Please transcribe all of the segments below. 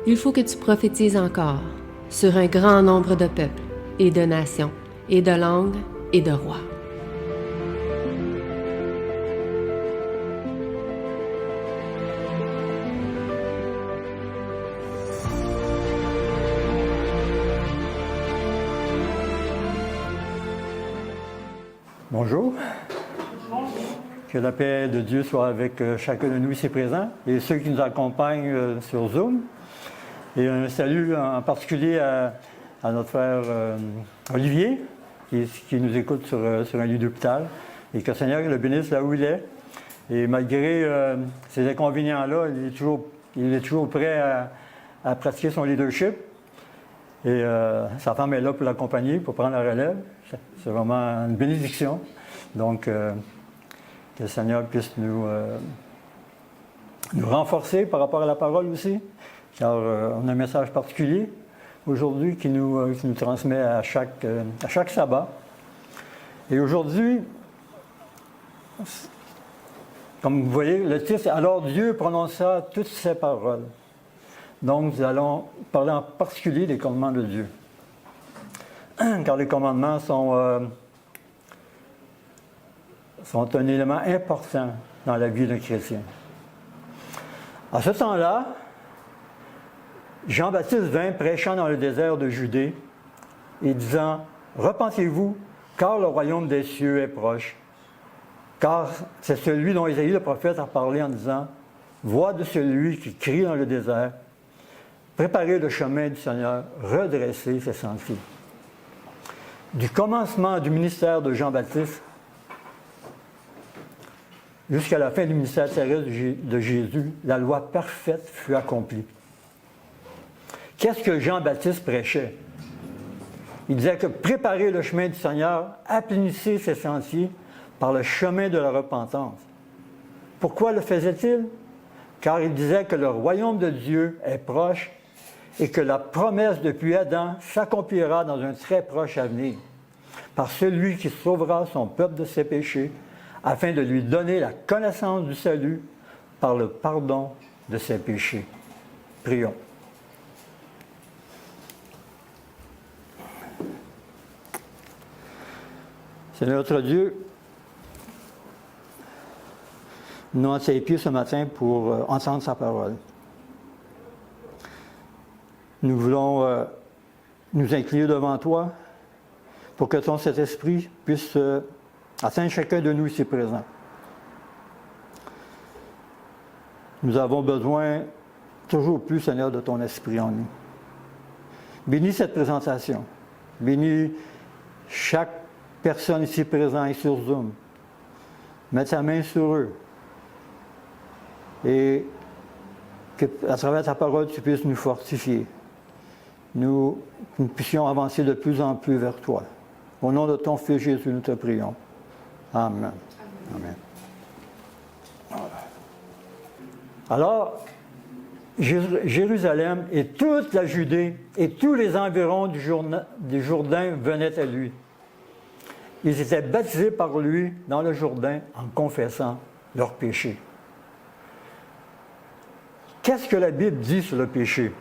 Il faut que tu prophétises encore sur un grand nombre de peuples et de nations et de langues et de rois. Bonjour. Que la paix de Dieu soit avec chacun de nous ici présents et ceux qui nous accompagnent sur Zoom. Et un salut en particulier à notre frère Olivier, qui nous écoute sur un lit d'hôpital. Et que le Seigneur le bénisse là où il est. Et malgré ces inconvénients-là, il est toujours prêt à pratiquer son leadership. Et sa femme est là pour l'accompagner, pour prendre la relève. C'est vraiment une bénédiction. Donc, que le Seigneur puisse nous renforcer par rapport à la parole aussi. Car on a un message particulier aujourd'hui qui nous transmet à chaque sabbat. Et aujourd'hui, comme vous voyez, le titre, c'est « Alors Dieu prononça toutes ses paroles ». Donc, nous allons parler en particulier des commandements de Dieu. Car les commandements sont un élément important dans la vie d'un chrétien. À ce temps-là, Jean-Baptiste vint prêchant dans le désert de Judée et disant « Repentez-vous, car le royaume des cieux est proche. Car c'est celui dont Isaïe le prophète a parlé en disant « Voix de celui qui crie dans le désert, préparez le chemin du Seigneur, redressez ses sentiers. » Du commencement du ministère de Jean-Baptiste jusqu'à la fin du ministère terrestre de Jésus, la loi parfaite fut accomplie. Qu'est-ce que Jean-Baptiste prêchait? Il disait que préparer le chemin du Seigneur, aplanissez ses sentiers par le chemin de la repentance. Pourquoi le faisait-il? Car il disait que le royaume de Dieu est proche et que la promesse depuis Adam s'accomplira dans un très proche avenir, par celui qui sauvera son peuple de ses péchés, afin de lui donner la connaissance du salut par le pardon de ses péchés. Prions. Seigneur notre Dieu, nous sommes à tes pieds ce matin pour entendre sa parole. Nous voulons nous incliner devant toi pour que ton Saint-Esprit puisse atteindre chacun de nous ici présents. Nous avons besoin toujours plus, Seigneur, de ton Esprit en nous. Bénis cette présentation. Bénis chaque personne ici présente et sur Zoom. Mets ta main sur eux. Et qu'à travers ta parole, tu puisses nous fortifier. Nous puissions avancer de plus en plus vers toi. Au nom de ton Fils Jésus, nous te prions. Amen. Amen. Alors, Jérusalem et toute la Judée et tous les environs du Jourdain venaient à lui. Ils étaient baptisés par lui dans le Jourdain en confessant leurs péchés. Qu'est-ce que la Bible dit sur le péché?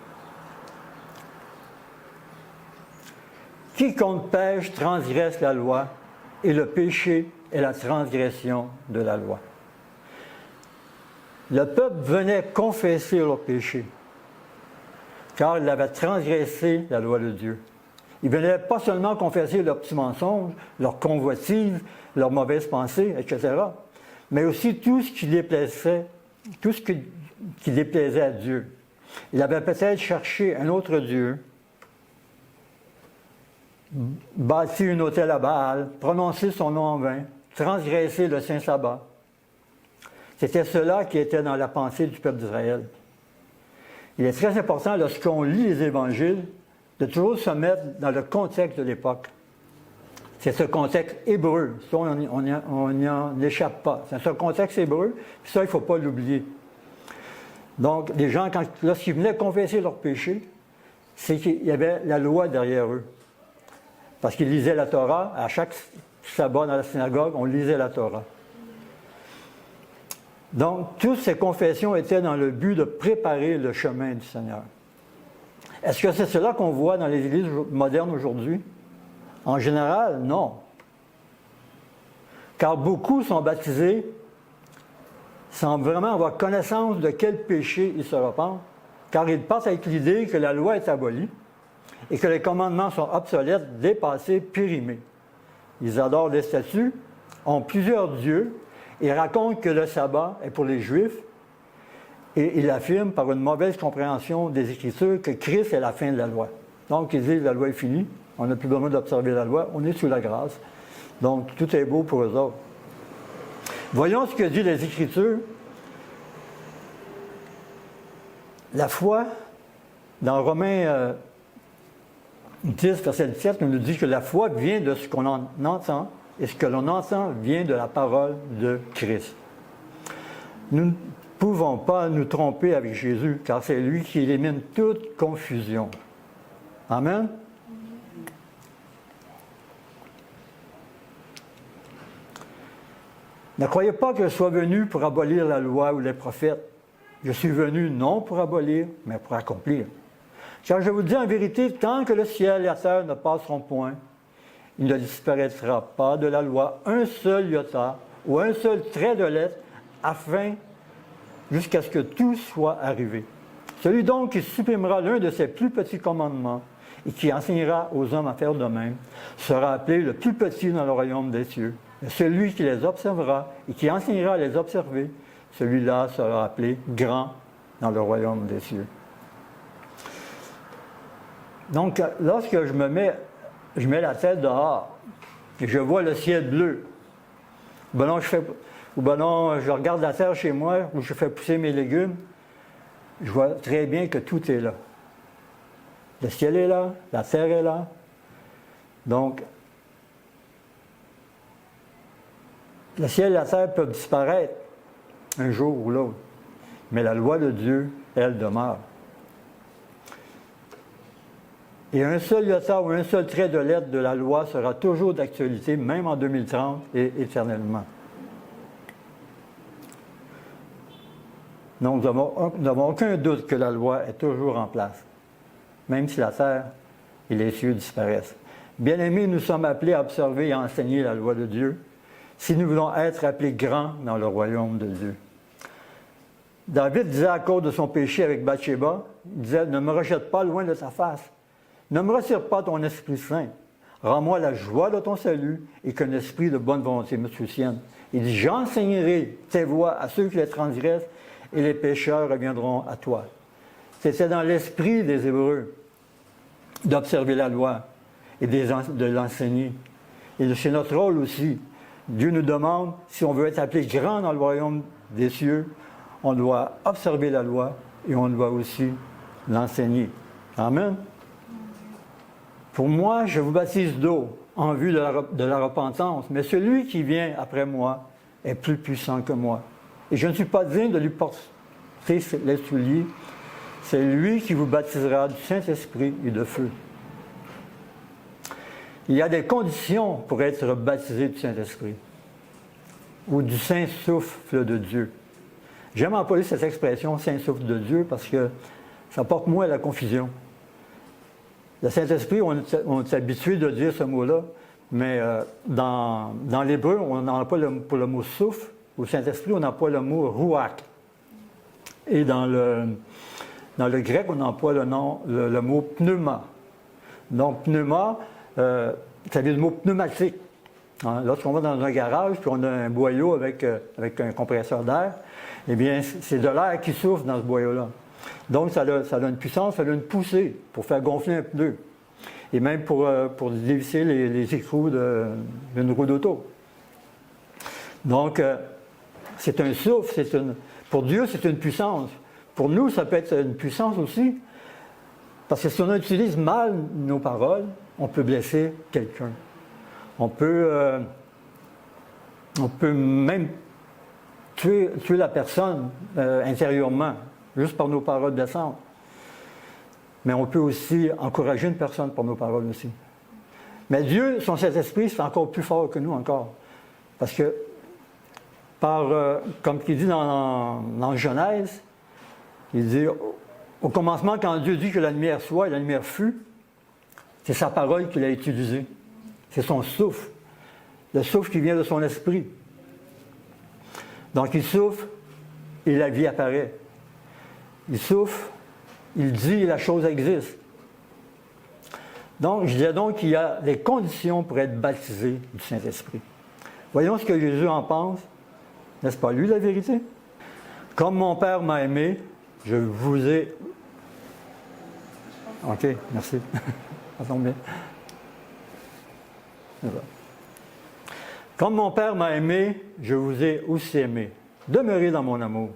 Quiconque pêche transgresse la loi, et le péché est la transgression de la loi. Le peuple venait confesser leurs péchés, car il avait transgressé la loi de Dieu. Ils ne venaient pas seulement confesser leurs petits mensonges, leurs convoitises, leurs mauvaises pensées, etc., mais aussi tout ce qui déplaisait, tout ce qui déplaisait à Dieu. Il avait peut-être cherché un autre Dieu, bâti un autel à Baal, prononcé son nom en vain, transgressé le saint sabbat. C'était cela qui était dans la pensée du peuple d'Israël. Il est très important, lorsqu'on lit les évangiles, de toujours se mettre dans le contexte de l'époque. C'est ce contexte hébreu. Ça, on n'y en échappe pas. C'est ce contexte hébreu, puis ça, il ne faut pas l'oublier. Donc, les gens, lorsqu'ils venaient confesser leurs péchés, c'est qu'il y avait la loi derrière eux. Parce qu'ils lisaient la Torah. À chaque sabbat dans la synagogue, on lisait la Torah. Donc, toutes ces confessions étaient dans le but de préparer le chemin du Seigneur. Est-ce que c'est cela qu'on voit dans les églises modernes aujourd'hui? En général, non. Car beaucoup sont baptisés sans vraiment avoir connaissance de quel péché ils se repentent, car ils partent avec l'idée que la loi est abolie et que les commandements sont obsolètes, dépassés, périmés. Ils adorent les statues, ont plusieurs dieux et racontent que le sabbat est pour les Juifs, et ils affirment par une mauvaise compréhension des Écritures que Christ est la fin de la loi. Donc ils disent que la loi est finie, on n'a plus besoin d'observer la loi, on est sous la grâce. Donc tout est beau pour eux autres. Voyons ce que dit les Écritures. La foi, dans Romains 10, verset 17, on nous dit que la foi vient de ce qu'on entend, et ce que l'on entend vient de la parole de Christ. Nous ne pouvons pas nous tromper avec Jésus, car c'est lui qui élimine toute confusion. Amen? Ne croyez pas que je sois venu pour abolir la loi ou les prophètes. Je suis venu non pour abolir, mais pour accomplir. Car je vous dis en vérité, tant que le ciel et la terre ne passeront point, il ne disparaîtra pas de la loi un seul iota ou un seul trait de lettre, jusqu'à ce que tout soit arrivé. Celui donc qui supprimera l'un de ses plus petits commandements et qui enseignera aux hommes à faire de même, sera appelé le plus petit dans le royaume des cieux. Et celui qui les observera et qui enseignera à les observer, celui-là sera appelé grand dans le royaume des cieux. Donc, lorsque je mets la tête dehors et je vois le ciel bleu, je regarde la terre chez moi où je fais pousser mes légumes, je vois très bien que tout est là. Le ciel est là, la terre est là. Donc, le ciel et la terre peuvent disparaître un jour ou l'autre, mais la loi de Dieu, elle demeure. Et un seul iota ou un seul trait de lettre de la loi sera toujours d'actualité, même en 2030 et éternellement. Donc, nous n'avons aucun doute que la loi est toujours en place, même si la terre et les cieux disparaissent. Bien-aimés, nous sommes appelés à observer et à enseigner la loi de Dieu, si nous voulons être appelés grands dans le royaume de Dieu. David disait à cause de son péché avec Bathsheba, il disait « Ne me rejette pas loin de ta face. Ne me retire pas ton Esprit Saint. Rends-moi la joie de ton salut et qu'un esprit de bonne volonté me soutienne. » Il dit « J'enseignerai tes voies à ceux qui les transgressent et les pécheurs reviendront à toi. » C'était dans l'esprit des Hébreux d'observer la loi et de l'enseigner. Et c'est notre rôle aussi. Dieu nous demande, si on veut être appelé grand dans le royaume des cieux, on doit observer la loi et on doit aussi l'enseigner. Amen. Pour moi, je vous baptise d'eau en vue de la repentance, mais celui qui vient après moi est plus puissant que moi. Et je ne suis pas digne de lui porter les souliers. C'est lui qui vous baptisera du Saint-Esprit et de feu. Il y a des conditions pour être baptisé du Saint-Esprit ou du Saint-Souffle de Dieu. J'aime employer cette expression Saint-Souffle de Dieu parce que ça porte moins à la confusion. Le Saint-Esprit, on est habitué de dire ce mot-là, mais dans l'hébreu, on n'emploie pas pour le mot souffle. Au Saint-Esprit, on emploie le mot ruach. Et dans le grec, on emploie le mot pneuma. Donc, pneuma, ça vient du mot pneumatique. Hein? Lorsqu'on va dans un garage, puis on a un boyau avec un compresseur d'air, eh bien, c'est de l'air qui souffle dans ce boyau-là. Donc, ça a une puissance, ça a une poussée pour faire gonfler un pneu. Et même pour dévisser les écrous d'une roue d'auto. Donc, c'est un souffle, pour Dieu, c'est une puissance. Pour nous, ça peut être une puissance aussi. Parce que si on utilise mal nos paroles, on peut blesser quelqu'un. On peut même tuer la personne intérieurement, juste par nos paroles blessantes. Mais on peut aussi encourager une personne par nos paroles aussi. Mais Dieu, son Saint-Esprit, c'est encore plus fort que nous encore. Parce que, comme il dit dans Genèse, il dit Au commencement, quand Dieu dit que la lumière soit et la lumière fut, c'est sa parole qu'il a utilisée. C'est son souffle. Le souffle qui vient de son esprit. Donc il souffle et la vie apparaît. Il souffle, il dit et la chose existe. Donc je disais donc qu'il y a les conditions pour être baptisé du Saint-Esprit. Voyons ce que Jésus en pense. N'est-ce pas lui la vérité? Comme mon Père m'a aimé, je vous ai... OK, merci. Ça tombe bien. Comme mon Père m'a aimé, je vous ai aussi aimé. Demeurez dans mon amour.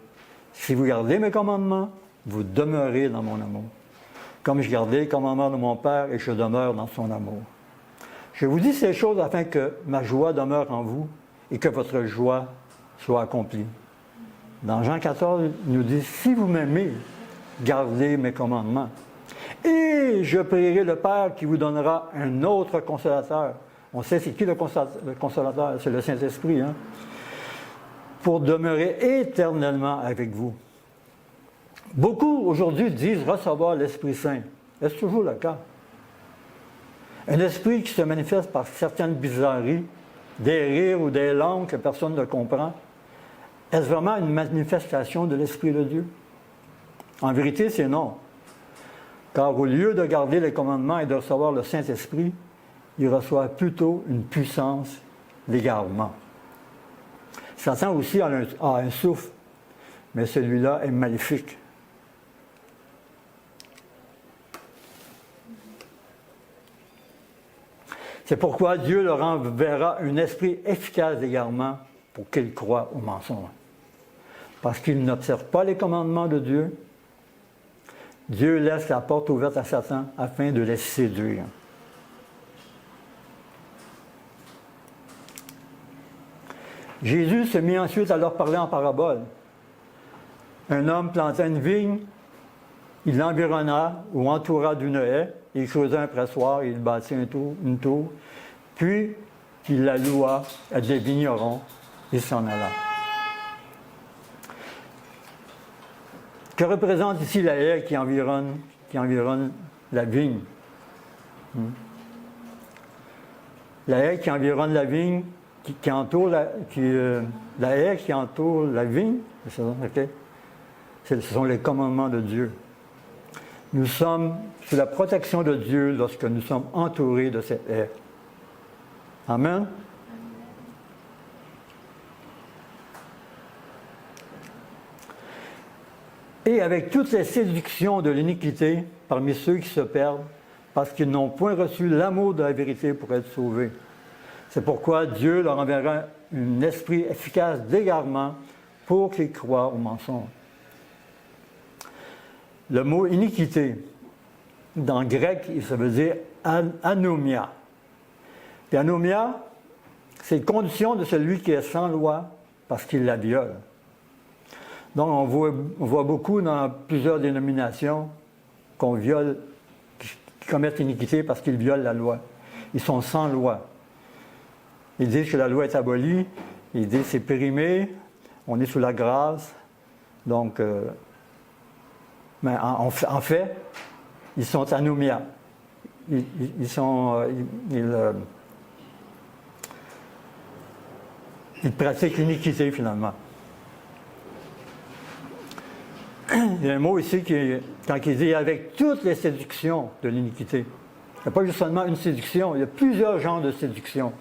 Si vous gardez mes commandements, vous demeurez dans mon amour. Comme je gardais les commandements de mon Père et je demeure dans son amour. Je vous dis ces choses afin que ma joie demeure en vous et que votre joie soit accomplie. Dans Jean 14, il nous dit, si vous m'aimez, gardez mes commandements. Et je prierai le Père qui vous donnera un autre consolateur. On sait c'est qui le consolateur, c'est le Saint-Esprit, hein? Pour demeurer éternellement avec vous. Beaucoup aujourd'hui disent recevoir l'Esprit Saint. Est-ce toujours le cas? Un esprit qui se manifeste par certaines bizarreries, des rires ou des langues que personne ne comprend. Est-ce vraiment une manifestation de l'Esprit de Dieu? En vérité, c'est non. Car au lieu de garder les commandements et de recevoir le Saint-Esprit, il reçoit plutôt une puissance d'égarement. Satan aussi a un souffle, mais celui-là est maléfique. C'est pourquoi Dieu leur enverra un esprit efficace d'égarement pour qu'ils croient au mensonge. Parce qu'ils n'observent pas les commandements de Dieu, Dieu laisse la porte ouverte à Satan afin de les séduire. Jésus se mit ensuite à leur parler en parabole. Un homme planta une vigne, il l'environna ou entoura d'une haie, il creusa un pressoir, il bâtit une tour, puis il la loua à des vignerons et s'en alla. Que représente ici la haie qui environne la vigne? La haie qui environne la vigne, qui entoure la haie qui entoure la vigne, c'est ça, okay? Ce sont les commandements de Dieu. Nous sommes sous la protection de Dieu lorsque nous sommes entourés de cette haie. Amen. Et avec toutes les séductions de l'iniquité parmi ceux qui se perdent, parce qu'ils n'ont point reçu l'amour de la vérité pour être sauvés. C'est pourquoi Dieu leur enverra un esprit efficace d'égarement pour qu'ils croient au mensonge. Le mot iniquité, dans le grec, ça veut dire anomia. Et anomia, c'est une condition de celui qui est sans loi parce qu'il la viole. Donc, on voit beaucoup dans plusieurs dénominations qui commettent l'iniquité parce qu'ils violent la loi. Ils sont sans loi. Ils disent que la loi est abolie, ils disent que c'est périmé, on est sous la grâce. Donc, mais en fait, ils sont anomia. Ils pratiquent l'iniquité finalement. Il y a un mot ici quand il dit avec toutes les séductions de l'iniquité. Il n'y a pas juste seulement une séduction, il y a plusieurs genres de séduction.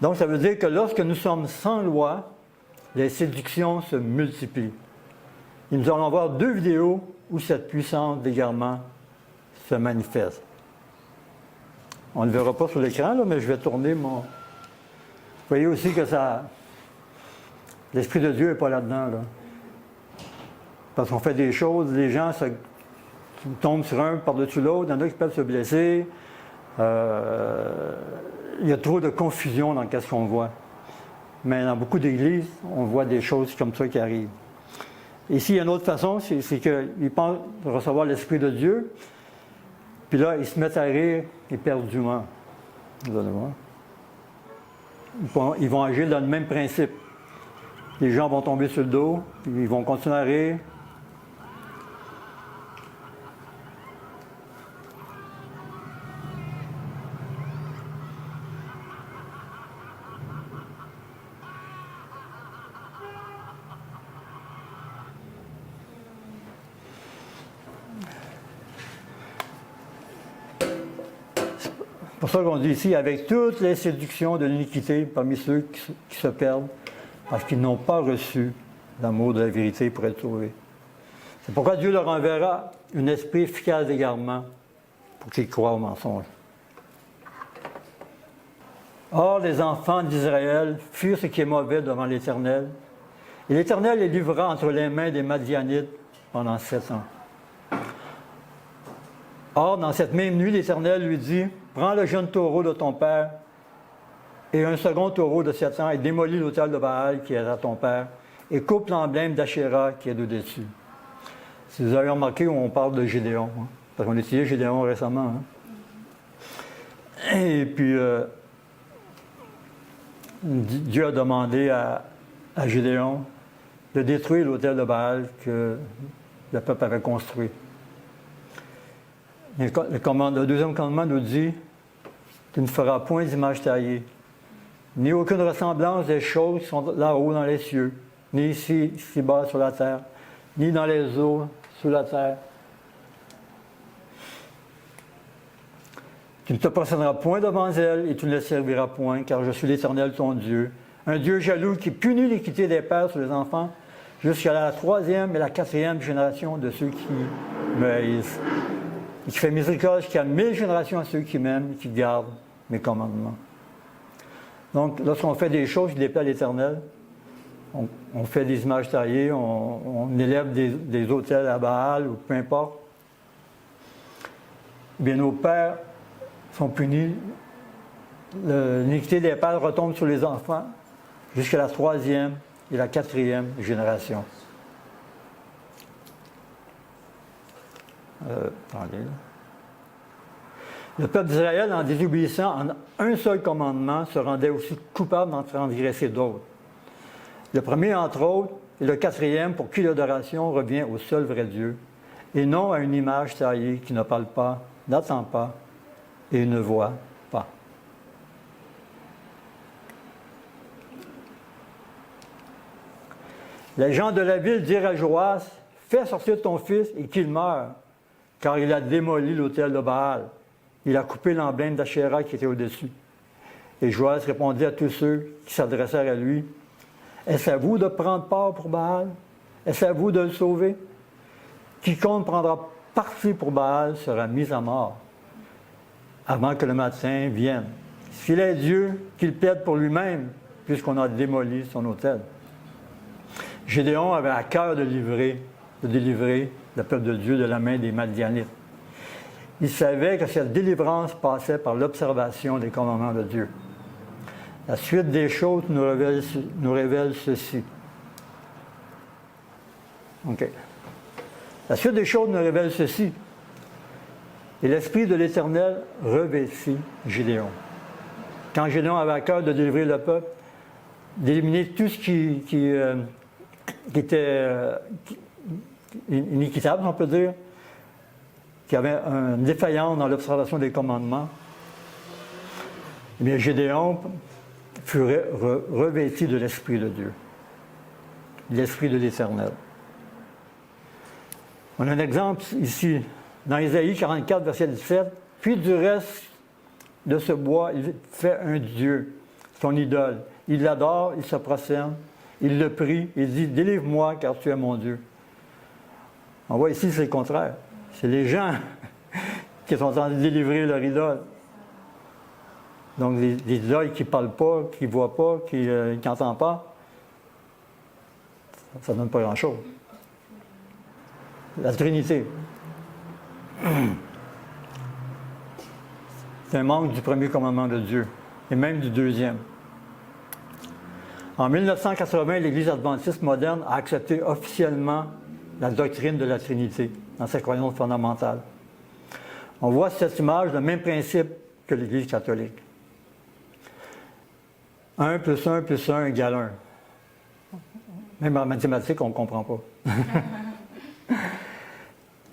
Donc ça veut dire que lorsque nous sommes sans loi, les séductions se multiplient. Et nous allons voir 2 vidéos où cette puissance d'égarement se manifeste. On ne le verra pas sur l'écran, là, mais je vais tourner mon... Vous voyez aussi que l'Esprit de Dieu n'est pas là-dedans. Là. Parce qu'on fait des choses, les gens tombent sur un par-dessus l'autre, il y en a qui peuvent se blesser. Il y a trop de confusion dans ce qu'on voit. Mais dans beaucoup d'églises, on voit des choses comme ça qui arrivent. Ici, il y a une autre façon, c'est qu'ils pensent recevoir l'Esprit de Dieu, puis là, ils se mettent à rire éperdument. Vous allez voir. Ils vont agir dans le même principe. Les gens vont tomber sur le dos, puis ils vont continuer à rire. pour ça qu'on dit ici, avec toutes les séductions de l'iniquité parmi ceux qui se perdent, parce qu'ils n'ont pas reçu l'amour de la vérité pour être sauvés. C'est pourquoi Dieu leur enverra un esprit efficace d'égarement pour qu'ils croient au mensonge. Or, les enfants d'Israël furent ce qui est mauvais devant l'Éternel, et l'Éternel les livra entre les mains des Madianites pendant 7 ans. Or, dans cette même nuit, l'Éternel lui dit, « Prends le jeune taureau de ton père et un second taureau de 7 ans et démolis l'autel de Baal qui est à ton père et coupe l'emblème d'Achéra qui est au-dessus. » Si vous avez remarqué, on parle de Gédéon, hein, parce qu'on a étudié Gédéon récemment. Hein. Et puis, Dieu a demandé à Gédéon de détruire l'autel de Baal que le peuple avait construit. Le deuxième commandement nous dit « Tu ne feras point d'image taillée, ni aucune ressemblance des choses qui sont là-haut dans les cieux, ni ici-bas sur la terre, ni dans les eaux sous la terre. Tu ne te procéderas point devant elles et tu ne les serviras point, car je suis l'Éternel ton Dieu, un Dieu jaloux qui punit l'iniquité des pères sur les enfants jusqu'à la 3e et la 4e génération de ceux qui me haïssent, et qui fait miséricorde jusqu'à 1000 générations à ceux qui m'aiment et qui gardent mes commandements. » Donc, lorsqu'on fait des choses qui déplaisent à l'Éternel, on fait des images taillées, on élève des autels à Baal ou peu importe, bien nos pères sont punis. L'iniquité des pères retombe sur les enfants jusqu'à la 3e et la 4e génération. Attendez, là. Le peuple d'Israël, en désobéissant en un seul commandement, se rendait aussi coupable d'en transgresser d'autres. Le premier, entre autres, et le 4e, pour qui l'adoration revient au seul vrai Dieu, et non à une image taillée qui ne parle pas, n'attend pas et ne voit pas. Les gens de la ville dirent à Joas, « Fais sortir ton fils et qu'il meure, car il a démoli l'autel de Baal. Il a coupé l'emblème d'Achéra qui était au-dessus. » Et Joas répondit à tous ceux qui s'adressèrent à lui, « Est-ce à vous de prendre part pour Baal? Est-ce à vous de le sauver? Quiconque prendra parti pour Baal sera mis à mort, avant que le matin vienne. S'il est Dieu, qu'il plaide pour lui-même, puisqu'on a démoli son autel. » Gédéon avait à cœur de délivrer le peuple de Dieu de la main des Madianites. Il savait que cette délivrance passait par l'observation des commandements de Dieu. La suite des choses nous révèle ceci. OK. La suite des choses nous révèle ceci. Et l'Esprit de l'Éternel revêtit Gédéon. Quand Gédéon avait à cœur de délivrer le peuple, d'éliminer tout ce qui était inéquitable, on peut dire, qui avait une défaillance dans l'observation des commandements, eh bien, Gédéon fut revêtu de l'Esprit de Dieu, l'Esprit de l'Éternel. On a un exemple ici, dans Isaïe 44, verset 17. « Puis du reste de ce bois, il fait un Dieu, son idole. Il l'adore, il se prosterne, il le prie, il dit « Délivre-moi, car tu es mon Dieu. » On voit ici, c'est le contraire. C'est les gens qui sont en train de délivrer leur idole. Donc, des idoles qui ne parlent pas, qui ne voient pas, qui n'entendent pas, ça ne donne pas grand-chose. La Trinité. C'est un manque du premier commandement de Dieu, et même du deuxième. En 1980, l'Église adventiste moderne a accepté officiellement la doctrine de la Trinité dans sa croyance fondamentale. On voit sur cette image le même principe que l'Église catholique. 1 plus 1 plus 1 égale 1. Même en mathématiques, on ne comprend pas.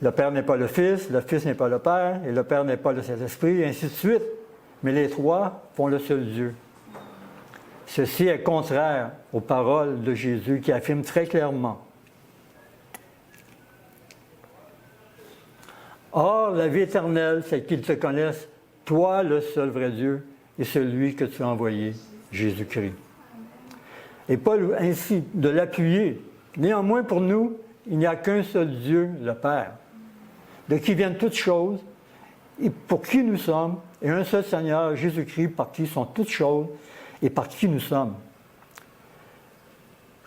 Le Père n'est pas le Fils n'est pas le Père, et le Père n'est pas le Saint-Esprit, et ainsi de suite. Mais les trois font le seul Dieu. Ceci est contraire aux paroles de Jésus qui affirment très clairement: Or, la vie éternelle, c'est qu'ils te connaissent, toi le seul vrai Dieu et celui que tu as envoyé, Jésus-Christ. Et Paul ainsi de l'appuyer. Néanmoins, pour nous, il n'y a qu'un seul Dieu, le Père, de qui viennent toutes choses, et pour qui nous sommes, et un seul Seigneur, Jésus-Christ, par qui sont toutes choses, et par qui nous sommes.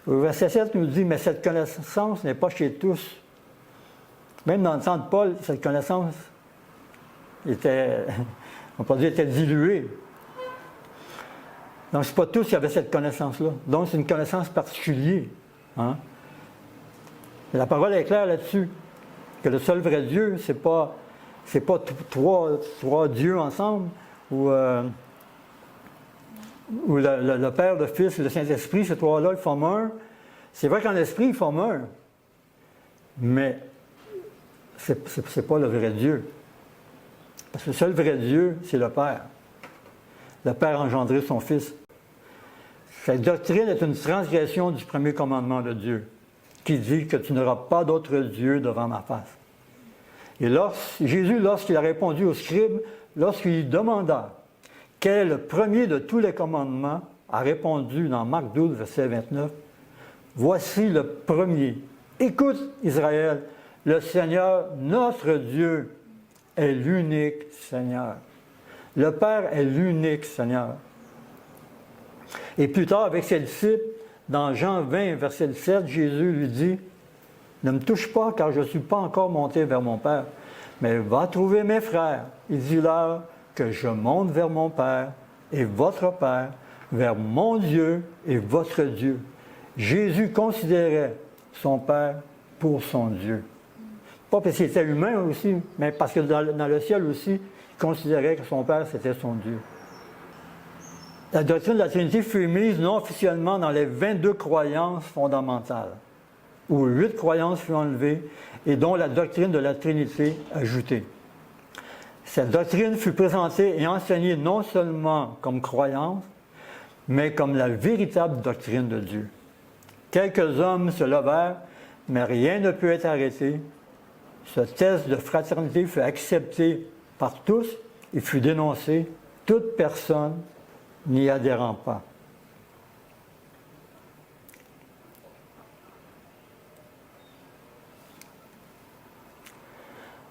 Le verset 7 nous dit, mais cette connaissance n'est pas chez tous. Même dans le temps de Paul, cette connaissance était, on peut dire, était diluée. Donc, ce n'est pas tous qui avaient cette connaissance-là. Donc, c'est une connaissance particulière. Hein? La parole est claire là-dessus, que le seul vrai Dieu, c'est pas trois dieux ensemble, ou le Père, le Fils et le Saint-Esprit, ces trois-là, ils forment un. C'est vrai qu'en esprit, ils forment un, mais c'est pas le vrai Dieu. Parce que le seul vrai Dieu, c'est le Père. Le Père a engendré son Fils. Cette doctrine est une transgression du premier commandement de Dieu, qui dit que tu n'auras pas d'autre Dieu devant ma face. Et Jésus, lorsqu'il a répondu aux scribes, lorsqu'il demanda quel est le premier de tous les commandements, a répondu dans Marc 12, verset 29, « Voici le premier. Écoute, Israël, le Seigneur, notre Dieu, est l'unique Seigneur. Le Père est l'unique Seigneur. » Et plus tard, avec ses disciples, dans Jean 20, verset 7, Jésus lui dit, « Ne me touche pas, car je ne suis pas encore monté vers mon Père, mais va trouver mes frères. Il dit-leur que je monte vers mon Père et votre Père, vers mon Dieu et votre Dieu. » Jésus considérait son Père pour son Dieu. Pas parce qu'il était humain aussi, mais parce que dans le ciel aussi, il considérait que son Père, c'était son Dieu. La doctrine de la Trinité fut mise non officiellement dans les 22 croyances fondamentales, où 8 croyances furent enlevées et dont la doctrine de la Trinité ajoutée. Cette doctrine fut présentée et enseignée non seulement comme croyance, mais comme la véritable doctrine de Dieu. Quelques hommes se levèrent, mais rien ne peut être arrêté. Ce test de fraternité fut accepté par tous et fut dénoncé, toute personne n'y adhérant pas.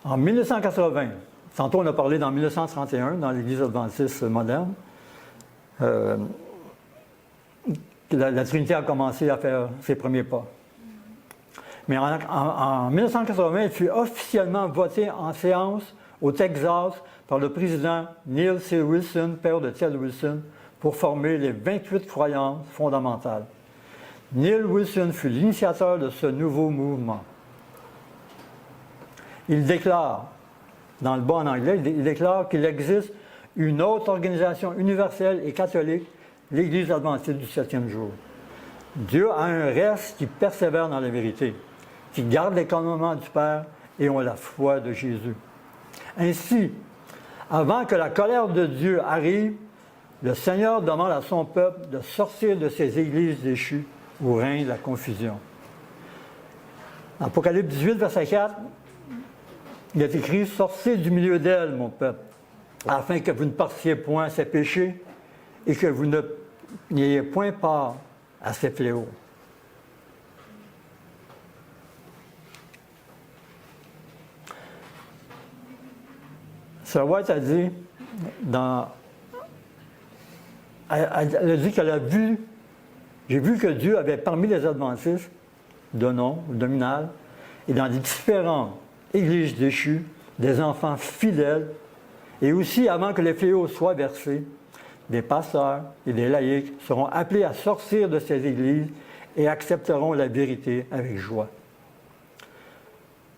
En 1980, tantôt on a parlé dans 1931, dans l'Église adventiste moderne, la Trinité a commencé à faire ses premiers pas. Mais en 1980, elle fut officiellement votée en séance au Texas par le président Neil C. Wilson, père de Ted Wilson, pour former les 28 croyances fondamentales. Neil Wilson fut l'initiateur de ce nouveau mouvement. Il déclare, dans le bas en anglais, il déclare qu'il existe une autre organisation universelle et catholique, l'Église adventiste du 7e jour. Dieu a un reste qui persévère dans la vérité, qui garde les commandements du Père et ont la foi de Jésus. Ainsi, avant que la colère de Dieu arrive, le Seigneur demande à son peuple de sortir de ces églises déchues où règne la confusion. Apocalypse 18, verset 4, il est écrit « Sortez du milieu d'elle, mon peuple, afin que vous ne partiez point à ses péchés et que vous n'ayez point part à ses fléaux. » Sir White a dit, elle a dit qu'elle a vu, j'ai vu que Dieu avait parmi les adventistes de nom, nominal, et dans les différentes églises déchues, des enfants fidèles, et aussi avant que les fléaux soient versés, des pasteurs et des laïcs seront appelés à sortir de ces églises et accepteront la vérité avec joie.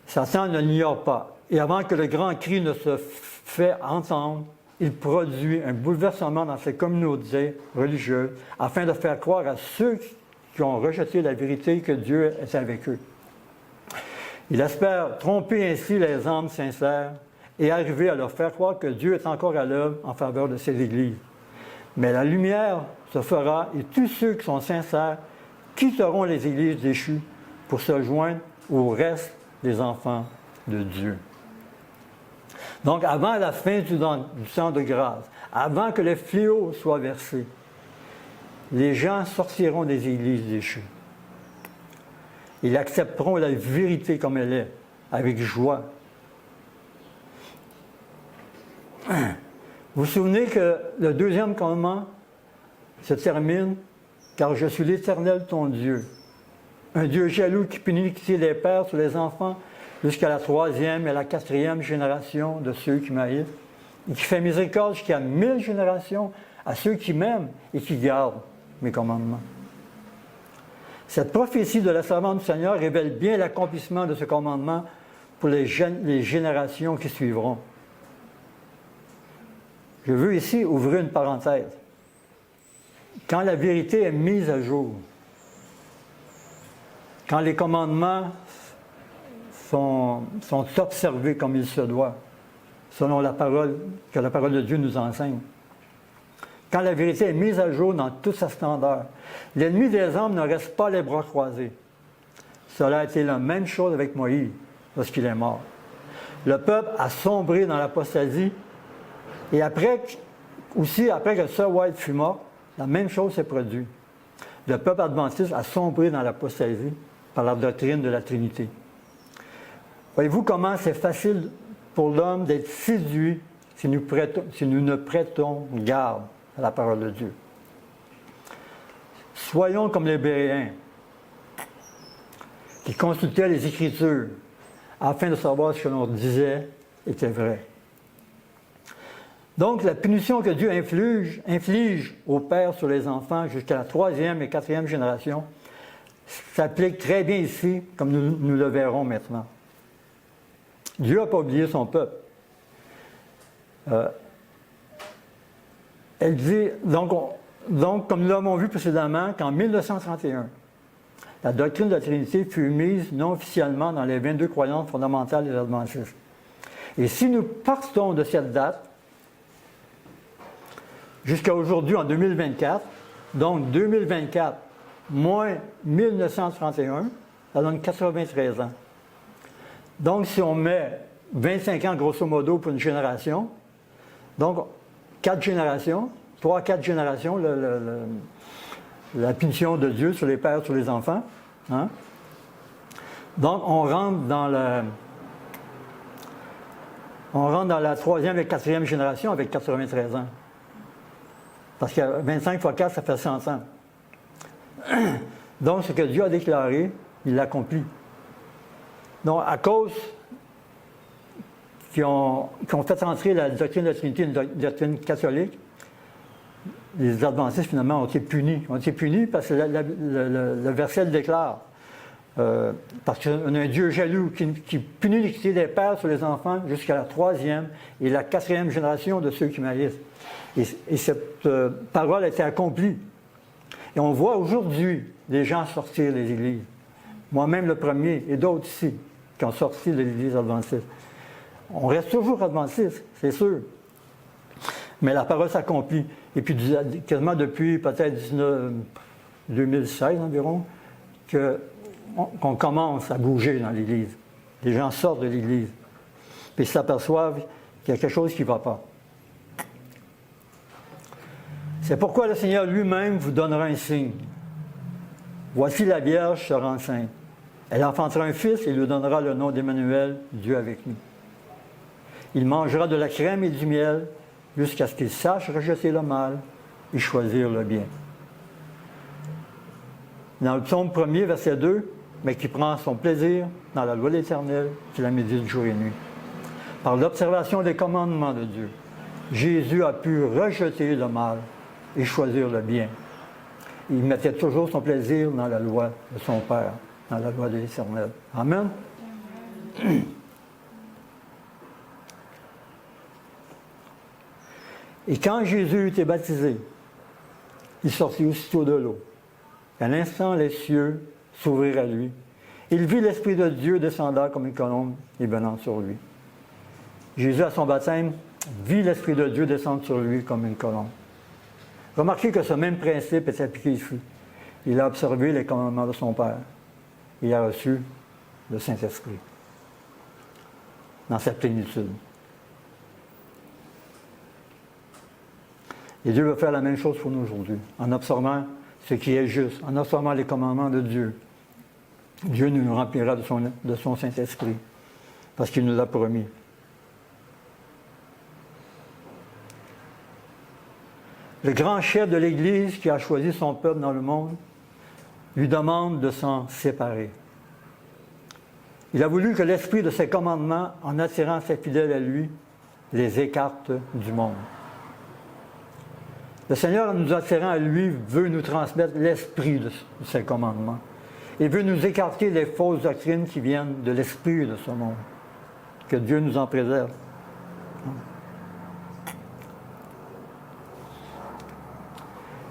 Satan ne l'ignore pas, et avant que le grand cri ne se fait entendre, il produit un bouleversement dans ces communautés religieuses afin de faire croire à ceux qui ont rejeté la vérité que Dieu est avec eux. Il espère tromper ainsi les âmes sincères et arriver à leur faire croire que Dieu est encore à l'œuvre en faveur de ces églises. Mais la lumière se fera et tous ceux qui sont sincères quitteront les églises déchues pour se joindre au reste des enfants de Dieu. Donc, avant la fin du temps de grâce, avant que le fléau soit versé, les gens sortiront des églises déchues. Ils accepteront la vérité comme elle est, avec joie. Vous vous souvenez que le deuxième commandement se termine « Car je suis l'Éternel ton Dieu, un Dieu jaloux qui punit l'iniquité des pères sur les enfants jusqu'à la 3e et la 4e génération de ceux qui m'haïssent, et qui fait miséricorde jusqu'à 1000 générations à ceux qui m'aiment et qui gardent mes commandements. » Cette prophétie de la servante du Seigneur révèle bien l'accomplissement de ce commandement pour les générations qui suivront. Je veux ici ouvrir une parenthèse. Quand la vérité est mise à jour, quand les commandements sont observés comme il se doit, selon la parole que la parole de Dieu nous enseigne, quand la vérité est mise à jour dans toute sa splendeur, l'ennemi des hommes ne reste pas les bras croisés. Cela a été la même chose avec Moïse lorsqu'il est mort. Le peuple a sombré dans l'apostasie et après que Sir White fut mort, la même chose s'est produite. Le peuple adventiste a sombré dans l'apostasie par la doctrine de la Trinité. Voyez-vous comment c'est facile pour l'homme d'être séduit si nous ne prêtons garde à la parole de Dieu. Soyons comme les Béréens, qui consultaient les Écritures afin de savoir ce que l'on disait était vrai. Donc, la punition que Dieu inflige aux pères sur les enfants jusqu'à la 3e et 4e génération s'applique très bien ici, comme nous le verrons maintenant. Dieu n'a pas oublié son peuple. Elle dit, donc, comme nous l'avons vu précédemment, qu'en 1931, la doctrine de la Trinité fut mise non officiellement dans les 22 croyances fondamentales des adventistes. Et si nous partons de cette date, jusqu'à aujourd'hui, en 2024, donc 2024 moins 1931, ça donne 93 ans. Donc, si on met 25 ans, grosso modo, pour une génération, donc 4 générations, 3-4 générations, la punition de Dieu sur les pères, sur les enfants. Hein? Donc, on rentre dans la 3e et 4e génération avec 93 ans. Parce que 25 fois 4, ça fait 100 ans. Donc, ce que Dieu a déclaré, il l'accomplit. Donc, à cause qu'ils ont fait entrer la doctrine de la Trinité, une doctrine catholique, les adventistes, finalement, ont été punis. Ont été punis parce que le verset le déclare. Parce qu'on a un Dieu jaloux qui punit l'iniquité des pères sur les enfants jusqu'à la 3e et la 4e génération de ceux qui maïssent. Et cette parole a été accomplie. Et on voit aujourd'hui des gens sortir des églises. Moi-même le premier, et d'autres ici, qui ont sorti de l'église adventiste. On reste toujours adventiste, c'est sûr. Mais la parole s'accomplit. Et puis, quasiment depuis peut-être 2016 environ, qu'on commence à bouger dans l'Église. Les gens sortent de l'Église. Puis ils s'aperçoivent qu'il y a quelque chose qui ne va pas. C'est pourquoi le Seigneur lui-même vous donnera un signe. Voici la Vierge sera enceinte. Elle enfantera un fils et lui donnera le nom d'Emmanuel, Dieu avec nous. Il mangera de la crème et du miel jusqu'à ce qu'il sache rejeter le mal et choisir le bien. Dans le psaume 1er, verset 2, mais qui prend son plaisir dans la loi de l'Éternel, qui la médite jour et nuit. Par l'observation des commandements de Dieu, Jésus a pu rejeter le mal et choisir le bien. Il mettait toujours son plaisir dans la loi de son Père, dans la loi de l'Éternel. Amen. Et quand Jésus était baptisé, il sortit aussitôt de l'eau. À l'instant, les cieux s'ouvrirent à lui. Il vit l'Esprit de Dieu descendant comme une colombe et venant sur lui. Jésus, à son baptême, vit l'Esprit de Dieu descendre sur lui comme une colombe. Remarquez que ce même principe est appliqué ici. Il a observé les commandements de son Père. Il a reçu le Saint-Esprit dans sa plénitude. Et Dieu veut faire la même chose pour nous aujourd'hui, en observant ce qui est juste, en observant les commandements de Dieu. Dieu nous remplira de son Saint-Esprit, parce qu'il nous l'a promis. Le grand chef de l'Église qui a choisi son peuple dans le monde lui demande de s'en séparer. Il a voulu que l'esprit de ses commandements, en attirant ses fidèles à lui, les écarte du monde. Le Seigneur, en nous attirant à lui, veut nous transmettre l'esprit de ses commandements. Il veut nous écarter les fausses doctrines qui viennent de l'esprit de ce monde. Que Dieu nous en préserve.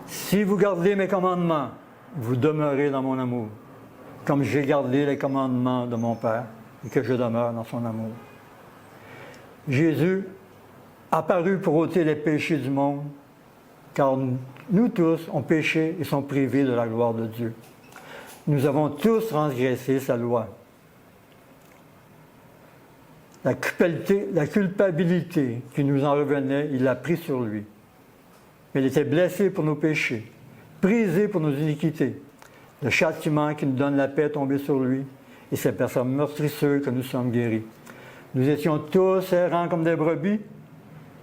Si vous gardez mes commandements, vous demeurez dans mon amour, comme j'ai gardé les commandements de mon Père et que je demeure dans son amour. Jésus apparut pour ôter les péchés du monde, car nous tous ont péché et sont privés de la gloire de Dieu. Nous avons tous transgressé sa loi. La culpabilité qui nous en revenait, il l'a pris sur lui. Mais il était blessé pour nos péchés, brisé pour nos iniquités. Le châtiment qui nous donne la paix est tombé sur lui, et c'est par sa meurtrissure que nous sommes guéris. Nous étions tous errants comme des brebis,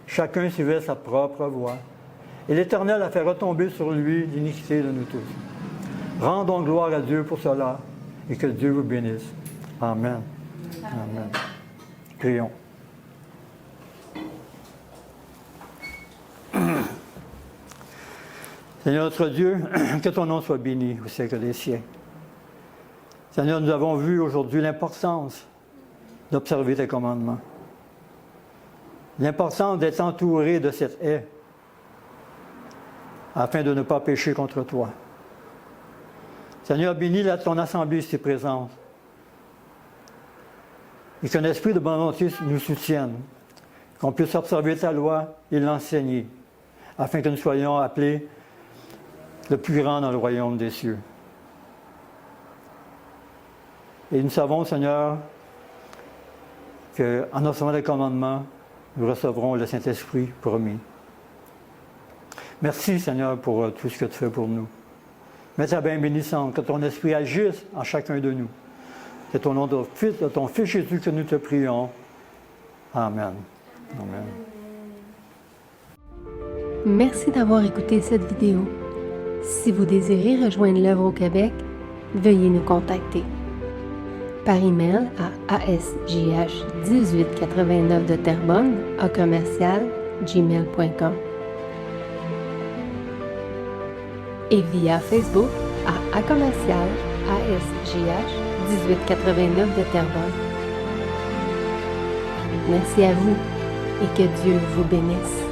chacun suivait sa propre voie. Et l'Éternel a fait retomber sur lui l'iniquité de nous tous. Rendons gloire à Dieu pour cela, et que Dieu vous bénisse. Amen. Amen. Prions. Seigneur notre Dieu, que ton nom soit béni au siècle des siècles. Seigneur, nous avons vu aujourd'hui l'importance d'observer tes commandements. L'importance d'être entouré de cette haie afin de ne pas pécher contre toi. Seigneur, bénis ton assemblée ici présente et qu'un esprit de bonté nous soutienne, qu'on puisse observer ta loi et l'enseigner, afin que nous soyons appelés le plus grand dans le royaume des cieux. Et nous savons, Seigneur, qu'en observant les commandements, nous recevrons le Saint-Esprit promis. Merci, Seigneur, pour tout ce que tu fais pour nous. Mets ta main bénissante, que ton Esprit agisse en chacun de nous. C'est au nom de ton Fils Jésus que nous te prions. Amen. Amen. Merci d'avoir écouté cette vidéo. Si vous désirez rejoindre l'œuvre au Québec, veuillez nous contacter par email à asjh1889 de Terrebonne @gmail.com et via Facebook à commercial ASJH1889 de Terrebonne. Merci à vous et que Dieu vous bénisse.